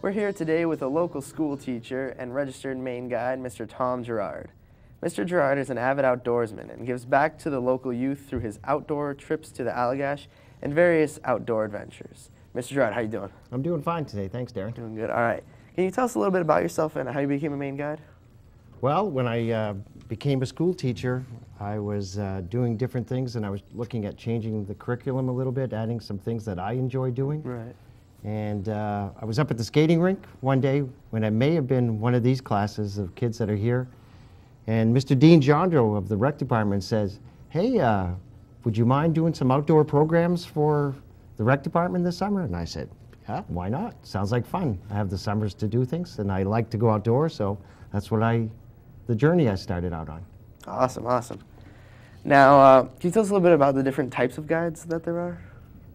We're here today with a local school teacher and registered Maine guide, Mr. Tom Gerard. Mr. Gerard is an avid outdoorsman and gives back to the local youth through his outdoor trips to the Allagash and various outdoor adventures. Mr. Gerard, how you doing? I'm doing fine today. Thanks, Darren. Doing good. All right. Can you tell us a little bit about yourself and how you became a Maine guide? Well, when I became a school teacher, I was doing different things, and I was looking at changing the curriculum a little bit, adding some things that I enjoy doing. Right. And I was up at the skating rink one day when I may have been one of these classes of kids that are here, and Mr. Dean Jandro of the rec department says, "Hey, would you mind doing some outdoor programs for the rec department this summer?" And I said, "Yeah, why not? Sounds like fun. I have the summers to do things, and I like to go outdoors, so that's what the journey I started out on." Awesome, awesome. Now, can you tell us a little bit about the different types of guides that there are?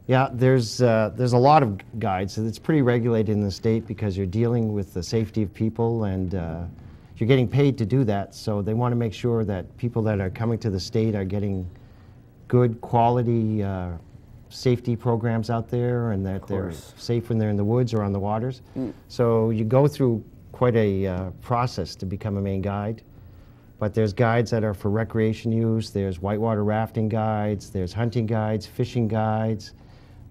Yeah, there's a lot of guides. So it's pretty regulated in the state because you're dealing with the safety of people, and you're getting paid to do that. So they want to make sure that people that are coming to the state are getting good quality safety programs out there, and that they're safe when they're in the woods or on the waters. So you go through quite a process to become a Maine guide. But there's guides that are for recreation use, there's whitewater rafting guides, there's hunting guides, fishing guides,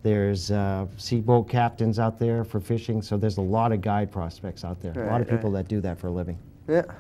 there's seaboat captains out there for fishing, so there's a lot of guide prospects out there. A lot of people that do that for a living. Yeah. All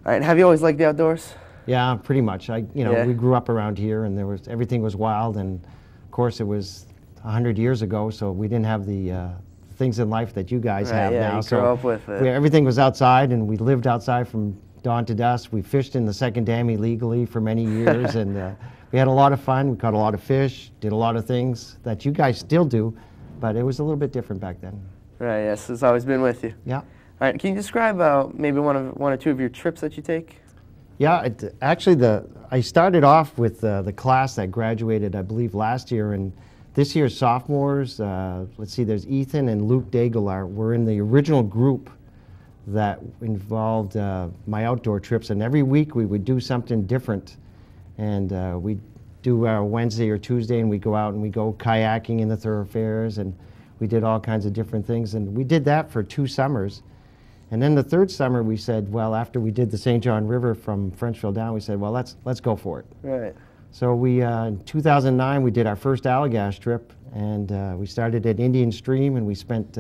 right, and have you always liked the outdoors? Yeah, pretty much. We grew up around here, and everything was wild, and of course it was 100 years ago, so we didn't have the things in life that you guys have now. You grew up with it. Everything was outside, and we lived outside from dawn to dusk. We fished in the second dam illegally for many years, and we had a lot of fun. We caught a lot of fish, did a lot of things that you guys still do, but it was a little bit different back then. Right, yes, it's always been with you. Yeah. All right, can you describe maybe one or two of your trips that you take? Yeah, I started off with the class that graduated, I believe, last year, and this year's sophomores, let's see, there's Ethan and Luke Dagelar. We're in the original group that involved my outdoor trips, and every week we would do something different, and we'd do our Wednesday or Tuesday, and we go out and we go kayaking in the thoroughfares, and we did all kinds of different things, and we did that for 2 summers. And then the third summer we said, well, after we did the St. John River from Frenchville down, we said, well, let's go for it. Right. So we in 2009 we did our first Allagash trip, and we started at Indian Stream, and we spent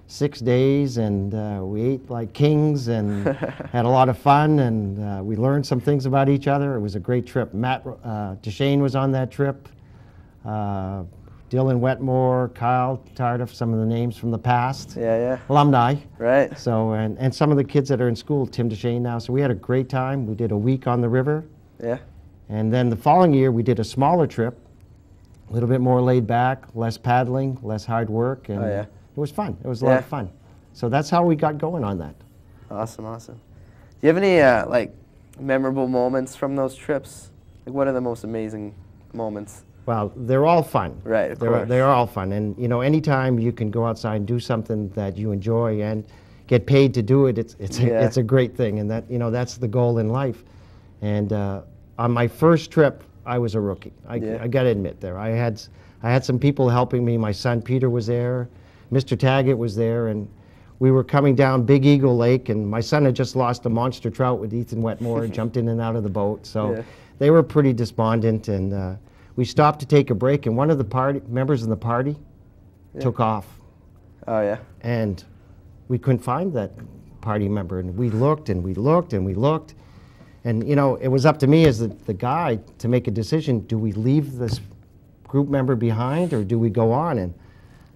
6 days, and we ate like kings and had a lot of fun, and we learned some things about each other. It was a great trip. Matt DeShane was on that trip, Dylan Wetmore, Kyle Tardif, some of the names from the past. Yeah. Alumni. Right. So, and some of the kids that are in school, Tim DeShane now. So we had a great time. We did a week on the river. Yeah. And then the following year we did a smaller trip, a little bit more laid back, less paddling, less hard work, and it was fun. It was a lot of fun. So that's how we got going on that. Awesome, awesome. Do you have any like memorable moments from those trips? Like, what are the most amazing moments? Well, they're all fun. Right, of course. They're all fun, and anytime you can go outside and do something that you enjoy and get paid to do it, it's a great thing, and that's the goal in life. And on my first trip, I was a rookie. I got to admit there. I had some people helping me. My son Peter was there. Mr. Taggart was there, and we were coming down Big Eagle Lake, and my son had just lost a monster trout with Ethan Wetmore and jumped in and out of the boat. So they were pretty despondent, and we stopped to take a break, and one of the members of the party took off. Oh, yeah. And we couldn't find that party member, and we looked and we looked and we looked. And it was up to me as the guide to make a decision. Do we leave this group member behind, or do we go on? And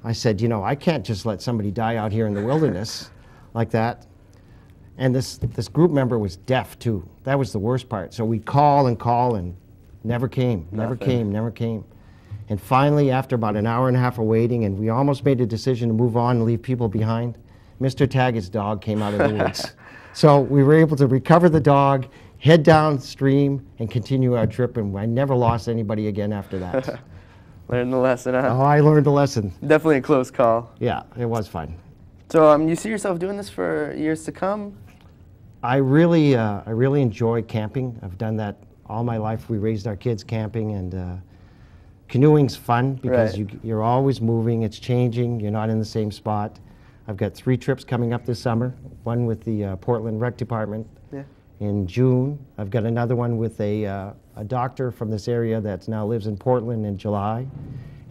I said, I can't just let somebody die out here in the wilderness like that. And this group member was deaf too. That was the worst part. So we'd call and never came. And finally, after about an hour and a half of waiting, and we almost made a decision to move on and leave people behind, Mr. Taggart's dog came out of the woods. So we were able to recover the dog, head downstream, and continue our trip, and I never lost anybody again after that. Learned the lesson, huh? Oh, I learned a lesson. Definitely a close call. Yeah, it was fun. So you see yourself doing this for years to come? I really enjoy camping. I've done that all my life. We raised our kids camping, and canoeing's fun because you're always moving, it's changing, you're not in the same spot. I've got 3 trips coming up this summer, one with the Portland Rec Department Yeah. in June. I've got another one with a doctor from this area that now lives in Portland in July.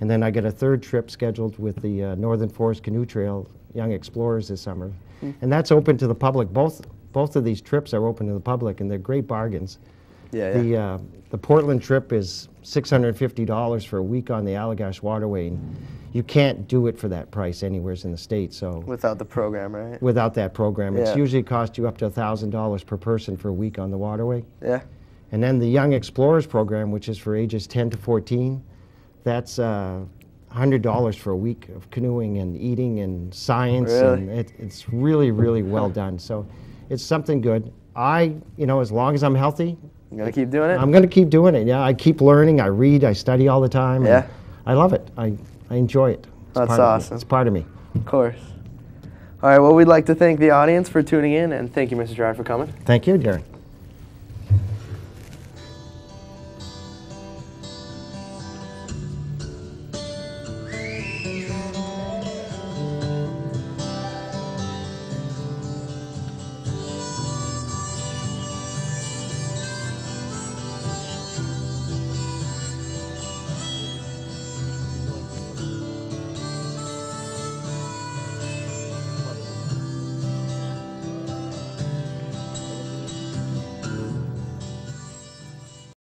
And then I got a 3rd trip scheduled with the Northern Forest Canoe Trail Young Explorers this summer. And that's open to the public. Both of these trips are open to the public, and they're great bargains. Yeah. The Portland trip is $650 for a week on the Allagash Waterway, and you can't do it for that price anywhere in the state. So Without the program, right? without that program, it's Yeah. usually cost you up to $1,000 per person for a week on the waterway. Yeah. And then the Young Explorers program, which is for ages 10 to 14, that's $100 for a week of canoeing and eating and science. Really? And it's really, really well done. So it's something good. As long as I'm healthy, You gonna keep doing it? I'm going to keep doing it. Yeah, I keep learning. I read. I study all the time. Yeah. And I love it. I enjoy it. That's awesome. It's part of me. Of course. All right, well, we'd like to thank the audience for tuning in, and thank you, Mr. Gerard, for coming. Thank you, Gerard.